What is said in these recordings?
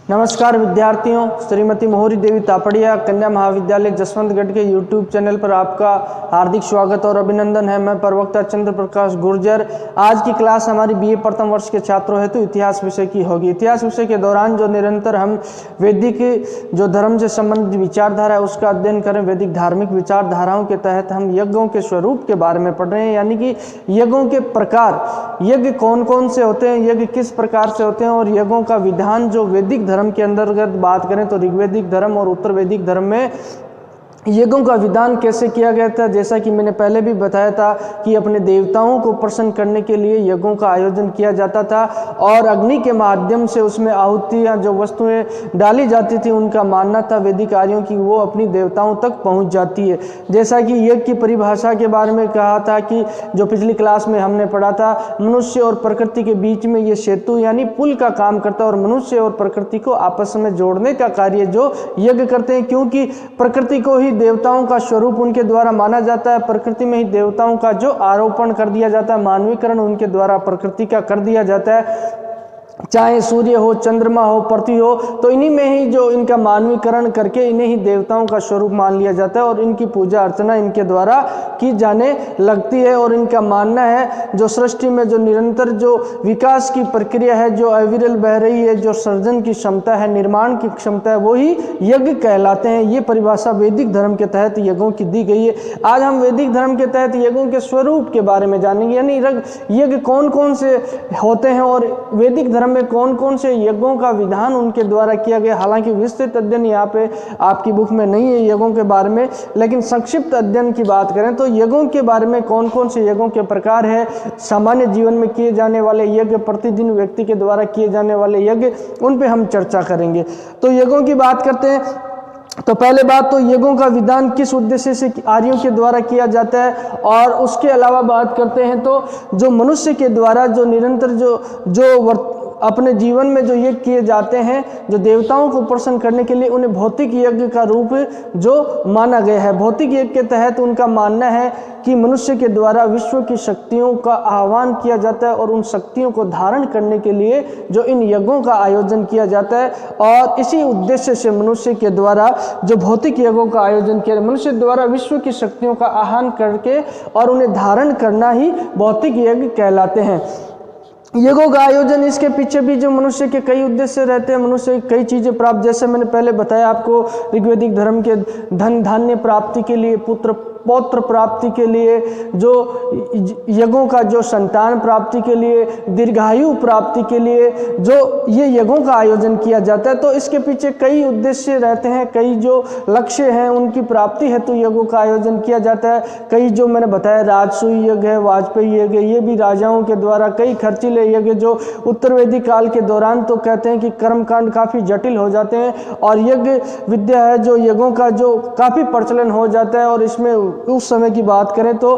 नमस्कार विद्यार्थियों, श्रीमती मोहरी देवी तापड़िया कन्या महाविद्यालय जसवंतगढ़ के यूट्यूब चैनल पर आपका हार्दिक स्वागत और अभिनंदन है। मैं प्रवक्ता चंद्र प्रकाश गुर्जर। आज की क्लास हमारी बीए प्रथम वर्ष के छात्रों हेतु इतिहास विषय की होगी। इतिहास विषय के दौरान जो निरंतर हम वैदिक जो धर्म से संबंधित विचारधारा है उसका अध्ययन करें। वैदिक धार्मिक विचारधाराओं के तहत हम यज्ञों के स्वरूप के बारे में पढ़ रहे हैं, यानी कि यज्ञों के प्रकार, यज्ञ कौन कौन से होते हैं, यज्ञ किस प्रकार से होते हैं और यज्ञों का विधान जो वैदिक धर्म के अंतर्गत बात करें तो ऋग्वैदिक धर्म और उत्तर वैदिक धर्म में यज्ञों का विधान कैसे किया गया था। जैसा कि मैंने पहले भी बताया था कि अपने देवताओं को प्रसन्न करने के लिए यज्ञों का आयोजन किया जाता था और अग्नि के माध्यम से उसमें आहुतियां जो वस्तुएं डाली जाती थी उनका मानना था वैदिक आर्यों की वो अपनी देवताओं तक पहुंच जाती है। जैसा कि यज्ञ की परिभाषा के बारे में कहा था कि जो पिछली क्लास में हमने पढ़ा था, मनुष्य और प्रकृति के बीच में ये सेतु यानी पुल का काम करता है और मनुष्य और प्रकृति को आपस में जोड़ने का कार्य जो यज्ञ करते हैं, क्योंकि प्रकृति को ही देवताओं का स्वरूप उनके द्वारा माना जाता है। प्रकृति में ही देवताओं का जो आरोपण कर दिया जाता है, मानवीकरण उनके द्वारा प्रकृति का कर दिया जाता है, चाहे सूर्य हो, चंद्रमा हो, पृथ्वी हो, तो इन्हीं में ही जो इनका मानवीकरण करके इन्हें ही देवताओं का स्वरूप मान लिया जाता है और इनकी पूजा अर्चना इनके द्वारा की जाने लगती है। और इनका मानना है जो सृष्टि में जो निरंतर जो विकास की प्रक्रिया है, जो अविरल बह रही है, जो सर्जन की क्षमता है, निर्माण की क्षमता है, वही यज्ञ कहलाते हैं। ये परिभाषा वैदिक धर्म के तहत यज्ञों की दी गई है। आज हम वैदिक धर्म के तहत यज्ञों के स्वरूप के बारे में जानेंगे, यानी यज्ञ कौन कौन से होते हैं और वैदिक धर्म में कौन कौन से यज्ञों का विधान उनके द्वारा किया गया। हालांकि विस्तृत अध्ययन यहाँ पे आपकी बुक में नहीं है यज्ञों के बारे में, लेकिन संक्षिप्त अध्ययन की बात करें तो यज्ञों के बारे में कौन कौन से यज्ञों के प्रकार है, सामान्य जीवन में किए जाने वाले यज्ञ, प्रतिदिन व्यक्ति के द्वारा किए जाने वाले यज्ञ, उन पे हम चर्चा करेंगे। तो यज्ञों की बात करते हैं तो पहले बात तो यज्ञों का विधान किस उद्देश्य से आर्यों के द्वारा किया जाता है, और उसके अलावा बात करते हैं तो जो मनुष्य के द्वारा जो निरंतर जो अपने जीवन में जो यज्ञ किए जाते हैं, जो देवताओं को प्रसन्न करने के लिए, उन्हें भौतिक यज्ञ का रूप जो माना गया है। भौतिक यज्ञ के तहत उनका मानना है कि मनुष्य के द्वारा विश्व की शक्तियों का आह्वान किया जाता है और उन शक्तियों को धारण करने के लिए जो इन यज्ञों का आयोजन किया जाता है, और इसी उद्देश्य से मनुष्य के द्वारा जो भौतिक यज्ञों का आयोजन किया, मनुष्य द्वारा विश्व की शक्तियों का आह्वान करके और उन्हें धारण करना ही भौतिक यज्ञ कहलाते हैं। यज्ञों का आयोजन, इसके पीछे भी जो मनुष्य के कई उद्देश्य रहते हैं, मनुष्य कई चीजें प्राप्त, जैसे मैंने पहले बताया आपको ऋग्वैदिक धर्म के धन धान्य प्राप्ति के लिए, पौत्र प्राप्ति के लिए, जो यज्ञों का जो संतान प्राप्ति के लिए, दीर्घायु प्राप्ति के लिए जो ये यज्ञों का आयोजन किया जाता है। तो इसके पीछे कई उद्देश्य रहते हैं, कई जो लक्ष्य हैं उनकी प्राप्ति हेतु यज्ञों का आयोजन किया जाता है। कई जो मैंने बताया राजसूय यज्ञ है, वाजपेयी यज्ञ, ये भी राजाओं के द्वारा कई खर्चीले यज्ञ जो उत्तर वैदिक काल के दौरान तो कहते हैं कि कर्मकांड काफी जटिल हो जाते हैं और यज्ञ विद्या है जो यज्ञों का जो काफी प्रचलन हो जाता है। और इसमें उस समय की बात करें तो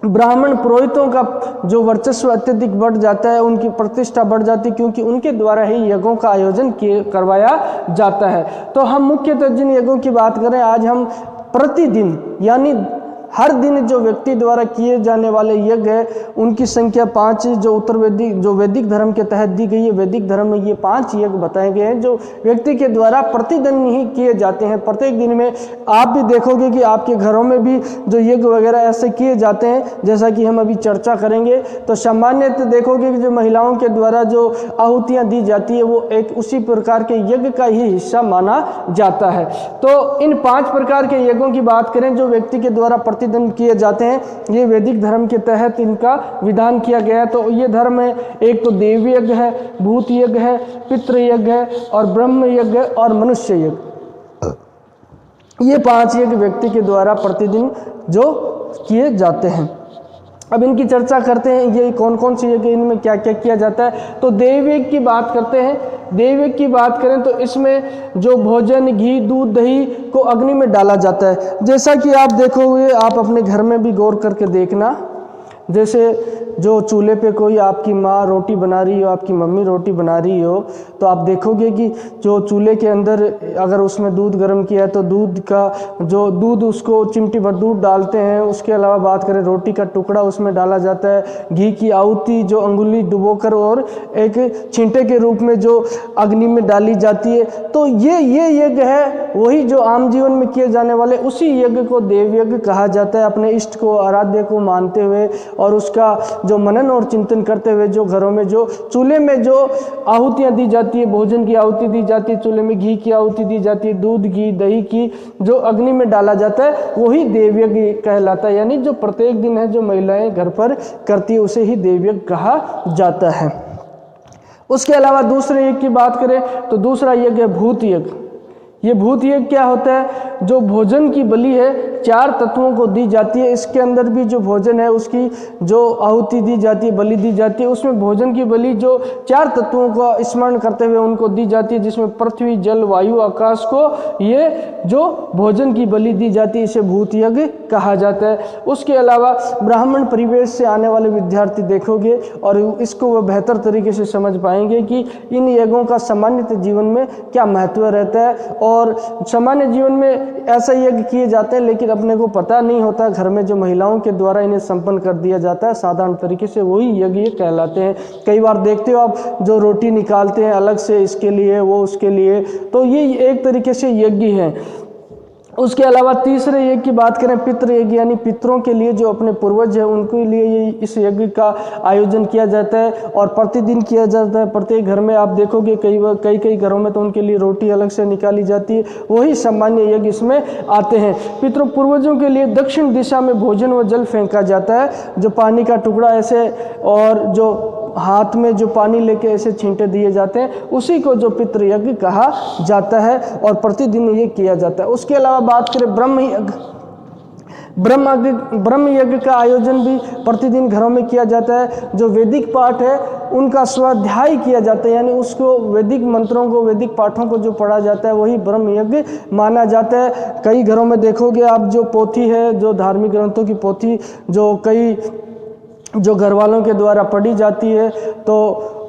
ब्राह्मण पुरोहितों का जो वर्चस्व अत्यधिक बढ़ जाता है, उनकी प्रतिष्ठा बढ़ जाती है, क्योंकि उनके द्वारा ही यज्ञों का आयोजन करवाया जाता है। तो हम मुख्यतः जिन यज्ञों की बात करें, आज हम प्रतिदिन यानी हर दिन जो व्यक्ति द्वारा किए जाने वाले यज्ञ है उनकी संख्या 5, जो वैदिक धर्म के तहत दी गई है। वैदिक धर्म में ये 5 यज्ञ बताए गए हैं जो व्यक्ति के द्वारा प्रतिदिन ही किए जाते हैं। प्रत्येक दिन में आप भी देखोगे कि आपके घरों में भी जो यज्ञ वगैरह ऐसे किए जाते हैं, जैसा कि हम अभी चर्चा करेंगे। तो सामान्यतः देखोगे कि जो महिलाओं के द्वारा जो आहुतियाँ दी जाती है वो एक उसी प्रकार के यज्ञ का ही हिस्सा माना जाता है। तो इन 5 प्रकार के यज्ञों की बात करें जो व्यक्ति के द्वारा प्रतिदिन किए जाते हैं, ये वैदिक धर्म के तहत इनका विधान किया गया है। तो ये धर्म है, एक तो देव यज्ञ है, भूत यज्ञ है, पितृ यज्ञ है और ब्रह्म यज्ञ और मनुष्य यज्ञ। ये 5 यज्ञ व्यक्ति के द्वारा प्रतिदिन जो किए जाते हैं। अब इनकी चर्चा करते हैं, ये कौन कौन सी यज्ञ, इनमें क्या क्या किया जाता है। तो देव यज्ञ की बात करते हैं। देव यज्ञ की बात करें तो इसमें जो भोजन, घी, दूध, दही को अग्नि में डाला जाता है। जैसा कि आप देखोगे, आप अपने घर में भी गौर करके देखना, जैसे जो चूल्हे पे कोई आपकी माँ रोटी बना रही हो, आपकी मम्मी रोटी बना रही हो, तो आप देखोगे कि जो चूल्हे के अंदर अगर उसमें दूध गर्म किया है तो दूध उसको चिमटी भर दूध डालते हैं। उसके अलावा बात करें रोटी का टुकड़ा उसमें डाला जाता है, घी की आहुति जो अंगुली डुबोकर और एक छींटे के रूप में जो अग्नि में डाली जाती है। तो ये यज्ञ है, वही जो आम जीवन में किए जाने वाले उसी यज्ञ को देव यज्ञ कहा जाता है। अपने इष्ट को, आराध्य को मानते हुए और उसका जो मनन और चिंतन करते हुए जो घरों में जो चूल्हे में जो आहुतियाँ दी जाती है, भोजन की आहुति दी जाती है, चूल्हे में घी की आहुति दी जाती है, दूध घी दही की जो अग्नि में डाला जाता है वही देवयज्ञ कहलाता है। यानी जो प्रत्येक दिन है जो महिलाएं घर पर करती है उसे ही देवयज्ञ कहा जाता है। उसके अलावा दूसरे यज्ञ की बात करें तो दूसरा यज्ञ है भूत यज्ञ। ये भूत यज्ञ क्या होता है? जो भोजन की बलि है 4 तत्वों को दी जाती है। इसके अंदर भी जो भोजन है उसकी जो आहुति दी जाती है, बलि दी जाती है, उसमें भोजन की बलि जो 4 तत्वों का स्मरण करते हुए उनको दी जाती है, जिसमें पृथ्वी, जल, वायु, आकाश को ये जो भोजन की बलि दी जाती है इसे भूत यज्ञ कहा जाता है। उसके अलावा ब्राह्मण परिवेश से आने वाले विद्यार्थी देखोगे और इसको वह बेहतर तरीके से समझ पाएंगे कि इन यज्ञों का सामान्य जीवन में क्या महत्व रहता है। और सामान्य जीवन में ऐसा यज्ञ किए जाते हैं लेकिन अपने को पता नहीं होता, घर में जो महिलाओं के द्वारा इन्हें संपन्न कर दिया जाता है साधारण तरीके से, वही यज्ञ कहलाते हैं। कई बार देखते हो आप जो रोटी निकालते हैं अलग से इसके लिए, वो उसके लिए, तो ये एक तरीके से यज्ञ है। उसके अलावा तीसरे यज्ञ की बात करें पितृ यज्ञ, यानी पितरों के लिए जो अपने पूर्वज है उनके लिए ये इस यज्ञ का आयोजन किया जाता है और प्रतिदिन किया जाता है। प्रत्येक घर में आप देखोगे कई घरों में तो उनके लिए रोटी अलग से निकाली जाती है, वही सामान्य यज्ञ इसमें आते हैं। पितरों पूर्वजों के लिए दक्षिण दिशा में भोजन व जल फेंका जाता है, जो पानी का टुकड़ा ऐसे और जो हाथ में जो पानी लेके ऐसे छींटे दिए जाते हैं उसी को जो पितृ यज्ञ कहा जाता है और प्रतिदिन ये किया जाता है। उसके अलावा बात करें ब्रह्म यज्ञ का आयोजन भी प्रतिदिन घरों में किया जाता है। जो वैदिक पाठ है उनका स्वाध्याय किया जाता है, यानी उसको वैदिक मंत्रों को, वैदिक पाठों को जो पढ़ा जाता है वही ब्रह्म यज्ञ माना जाता है। कई घरों में देखोगे आप जो पोथी है, जो धार्मिक ग्रंथों की पोथी जो घर वालों के द्वारा पढ़ी जाती है तो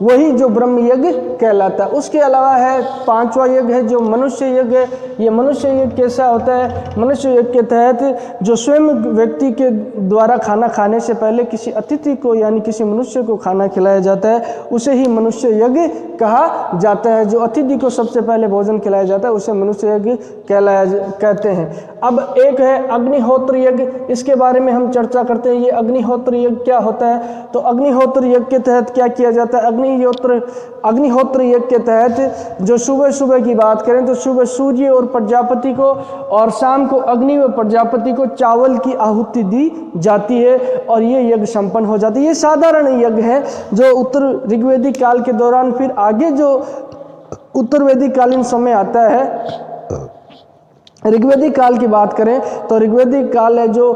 वही जो ब्रह्म यज्ञ कहलाता है। उसके अलावा है 5वां यज्ञ है जो मनुष्य यज्ञ है। ये मनुष्य यज्ञ कैसा होता है? मनुष्य यज्ञ के तहत जो स्वयं व्यक्ति के द्वारा खाना खाने से पहले किसी अतिथि को यानी किसी मनुष्य को खाना खिलाया जाता है उसे ही मनुष्य यज्ञ कहा जाता है। जो अतिथि को सबसे पहले भोजन खिलाया जाता है उसे मनुष्य यज्ञ कहते हैं। अब एक है अग्निहोत्र यज्ञ, इसके बारे में हम चर्चा करते हैं। ये अग्निहोत्र यज्ञ क्या होता है? तो अग्निहोत्र यज्ञ के तहत क्या किया जाता है? अग्निहोत्र यज्ञ के तहत जो सुबह की बात करें तो सुबह सूर्य और प्रजापति को और शाम को अग्नि व प्रजापति को चावल की आहुति दी जाती है और ये यज्ञ संपन्न हो जाती है। ये साधारण यज्ञ है जो उत्तर ऋग्वेदिक काल के दौरान, फिर आगे जो उत्तर वैदिक कालीन समय आता है, ऋग्वेदिक काल की बात करें तो ऋग्वेदिक काल है जो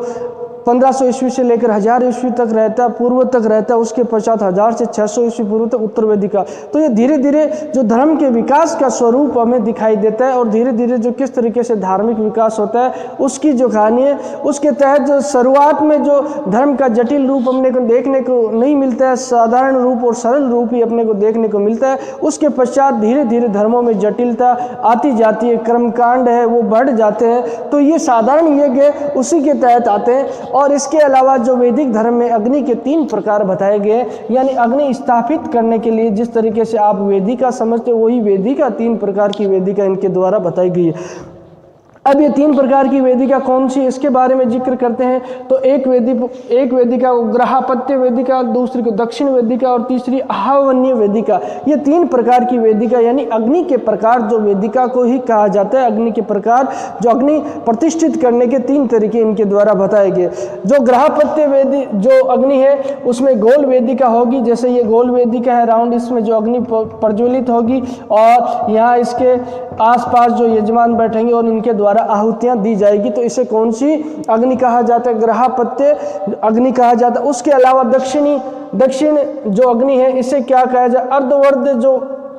1500 ईस्वी से लेकर 1000 ईस्वी तक रहता है, पूर्व तक रहता है। उसके पश्चात 1000 से 600 ईस्वी पूर्व तक उत्तर वैदिक काल। तो ये धीरे धीरे जो धर्म के विकास का स्वरूप हमें दिखाई देता है और धीरे धीरे जो किस तरीके से धार्मिक विकास होता है उसकी जो कहानी है, उसके तहत जो शुरुआत में जो धर्म का जटिल रूप हमने को देखने को नहीं मिलता है, साधारण रूप और सरल रूप ही अपने को देखने को मिलता है। उसके पश्चात धीरे धीरे धर्मों में जटिलता आती जाती है, कर्मकांड है वो बढ़ जाते हैं। तो ये साधारण यज्ञ उसी के तहत आते हैं। और इसके अलावा जो वैदिक धर्म में अग्नि के 3 प्रकार बताए गए, यानी अग्नि स्थापित करने के लिए जिस तरीके से आप वेदिका समझते हो वही वेदिका 3 प्रकार की वेदिका इनके द्वारा बताई गई है। अब ये 3 प्रकार की वेदिका कौन सी, इसके बारे में जिक्र करते हैं। तो एक वेदिका ग्रहापत्य वेदिका, दूसरी को दक्षिण वेदिका और तीसरी आहवन्य वेदिका। ये 3 प्रकार की वेदिका यानी अग्नि के प्रकार जो वेदिका को ही कहा जाता है। अग्नि के प्रकार जो अग्नि प्रतिष्ठित करने के 3 तरीके इनके द्वारा बताए गए। जो ग्रहापत्य जो अग्नि है उसमें गोल वेदिका होगी, जैसे ये गोल वेदिका है राउंड, इसमें जो अग्नि प्रज्वलित होगी और यहाँ इसके आसपास जो यजमान बैठेंगे और इनके द्वारा आहुतियां दी जाएगी। तो इसे कौन सी अग्नि कहा जाता है? ग्रहापत्य अग्नि कहा जाता है। उसके अलावा दक्षिण जो अग्नि है इसे क्या कहा जाए?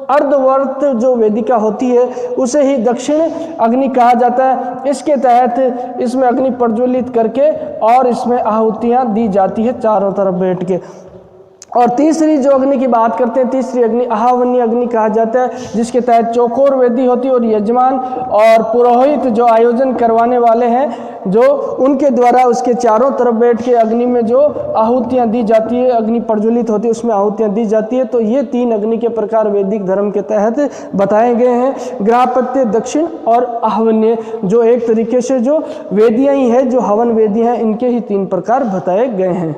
अर्धवर्त जो वेदिका होती है उसे ही दक्षिण अग्नि कहा जाता है। इसके तहत इसमें अग्नि प्रज्वलित करके और इसमें आहुतियां दी जाती है चारों तरफ बैठ के। और तीसरी जो अग्नि की बात करते हैं, तीसरी अग्नि आह्वनीय अग्नि कहा जाता है, जिसके तहत चौकोर वेदी होती है और यजमान और पुरोहित जो आयोजन करवाने वाले हैं, जो उनके द्वारा उसके चारों तरफ बैठ के अग्नि में जो आहुतियाँ दी जाती है, अग्नि प्रज्वलित होती है, उसमें आहुतियाँ दी जाती है। तो ये 3 अग्नि के प्रकार वैदिक धर्म के तहत बताए गए हैं। गृहपत्य, दक्षिण और आह्वनीय, जो एक तरीके से जो वेदियाँ ही है, जो हवन वेदियाँ हैं, इनके ही 3 प्रकार बताए गए हैं।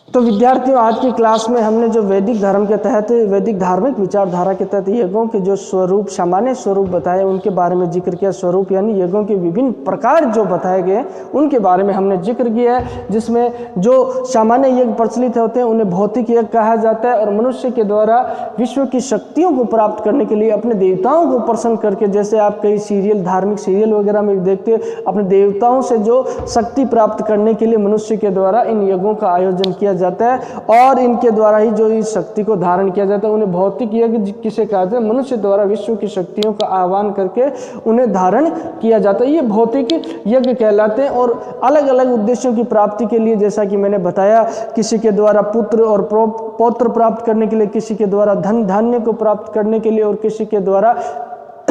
तो विद्यार्थियों, आज की क्लास में हमने जो वैदिक धर्म के तहत, वैदिक धार्मिक विचारधारा के तहत यज्ञों के जो स्वरूप, सामान्य स्वरूप बताए, उनके बारे में जिक्र किया। स्वरूप यानी यज्ञों के विभिन्न प्रकार जो बताए गए उनके बारे में हमने जिक्र किया है, जिसमें जो सामान्य यज्ञ प्रचलित होते हैं उन्हें भौतिक यज्ञ कहा जाता है, और मनुष्य के द्वारा विश्व की शक्तियों को प्राप्त करने के लिए अपने देवताओं को प्रसन्न करके, जैसे आप कई सीरियल, धार्मिक सीरियल वगैरह में देखते हैं, अपने देवताओं से जो शक्ति प्राप्त करने के लिए मनुष्य के द्वारा इन यज्ञों का आयोजन किया जाता है, और इनके द्वारा ही जो इस शक्ति को धारण किया जाता है, उन्हें भौतिक यज्ञ किसे कहते हैं? मनुष्य द्वारा विश्व की शक्तियों का आह्वान करके उन्हें धारण किया जाता है, ये भौतिक यज्ञ कहलाते हैं। और अलग अलग उद्देश्यों की प्राप्ति के लिए, जैसा कि मैंने बताया, किसी के द्वारा पुत्र और पौत्र प्राप्त करने के लिए, किसी के द्वारा धन धान्य को प्राप्त करने के लिए, और किसी के द्वारा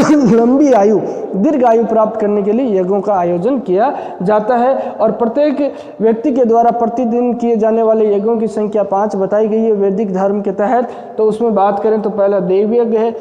लंबी आयु, दीर्घ आयु प्राप्त करने के लिए यज्ञों का आयोजन किया जाता है। और प्रत्येक व्यक्ति के द्वारा प्रतिदिन किए जाने वाले यज्ञों की संख्या 5 बताई गई है वैदिक धर्म के तहत। तो उसमें बात करें तो पहला देव यज्ञ है,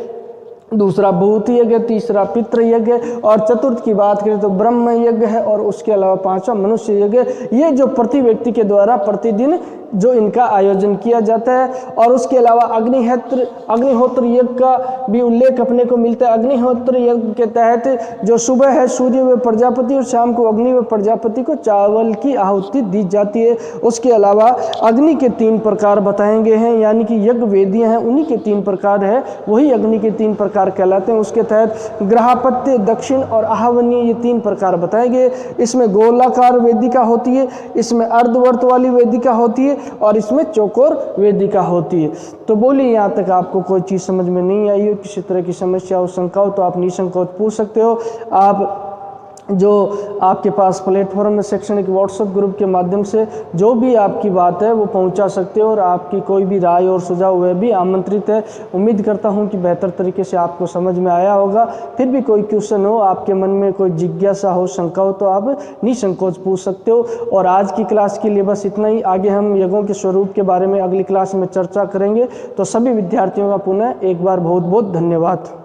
दूसरा भूत यज्ञ, तीसरा पितृ यज्ञ, और चतुर्थ की बात करें तो ब्रह्म यज्ञ है, और उसके अलावा 5वां मनुष्य यज्ञ। ये जो प्रति व्यक्ति के द्वारा प्रतिदिन जो इनका आयोजन किया जाता है। और उसके अलावा अग्निहोत्र यज्ञ का भी उल्लेख अपने को मिलता है। अग्निहोत्र यज्ञ के तहत जो सुबह है सूर्य व प्रजापति, और शाम को अग्नि व प्रजापति को चावल की आहुति दी जाती है। उसके अलावा अग्नि के 3 प्रकार बताए गए हैं, यानी कि यज्ञ वेदियाँ हैं उन्हीं के 3 प्रकार है, वही अग्नि के 3 प्रकार कहलाते हैं। उसके तहत गृहपत्य, दक्षिण और आह्वनीय, ये 3 प्रकार बताए गए। इसमें गोलाकार वेदिका होती है, इसमें अर्धवर्त वाली वेदिका होती है, और इसमें चौकोर वेदिका होती है। तो बोलिए, यहाँ तक आपको कोई चीज़ समझ में नहीं आई हो, किसी तरह की समस्या हो, शंका हो, तो आप निसंकोच पूछ सकते हो। आप जो आपके पास प्लेटफॉर्म में शैक्षणिक व्हाट्सएप ग्रुप के माध्यम से जो भी आपकी बात है वो पहुंचा सकते हो, और आपकी कोई भी राय और सुझाव वह भी आमंत्रित है। उम्मीद करता हूं कि बेहतर तरीके से आपको समझ में आया होगा। फिर भी कोई क्वेश्चन हो, आपके मन में कोई जिज्ञासा हो, शंका हो, तो आप निसंकोच पूछ सकते हो। और आज की क्लास के लिए बस इतना ही। आगे हम यज्ञों के स्वरूप के बारे में अगली क्लास में चर्चा करेंगे। तो सभी विद्यार्थियों का पुनः एक बार बहुत बहुत धन्यवाद।